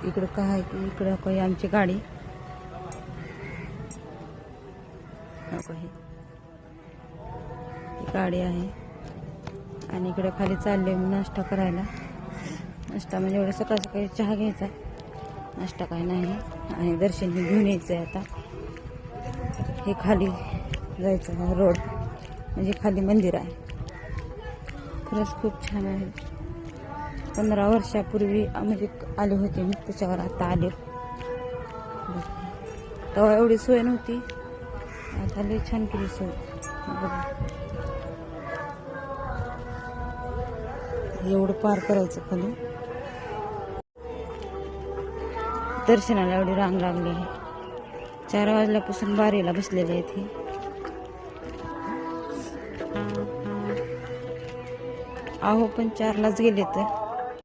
इकडं काय की इकडं काही आमची गाडी ही गाडी आहे आणि इकडे खाली चालले नाश्ता करायला. नाश्ता म्हणजे एवढं सकाळ सकाळी चहा घ्यायचा, नाश्ता काय नाही. आणि दर्शन घेऊन यायचं आहे. आता हे खाली जायचं रोड म्हणजे खाली मंदिर आहे. खरंच खूप छान आहे. 15 वर्षापूर्वी म्हणजे आले होते मी, त्याच्यावर आता आले. तेव्हा एवढी सोय नव्हती, आता लई छान केली सोय. एवढं पार करायचं खाली. दर्शनाला एवढी रांग लागली आहे. 4 वाजल्यापासून बारीला बसलेले आहेत हे. अहो पण 4लाच गेले तर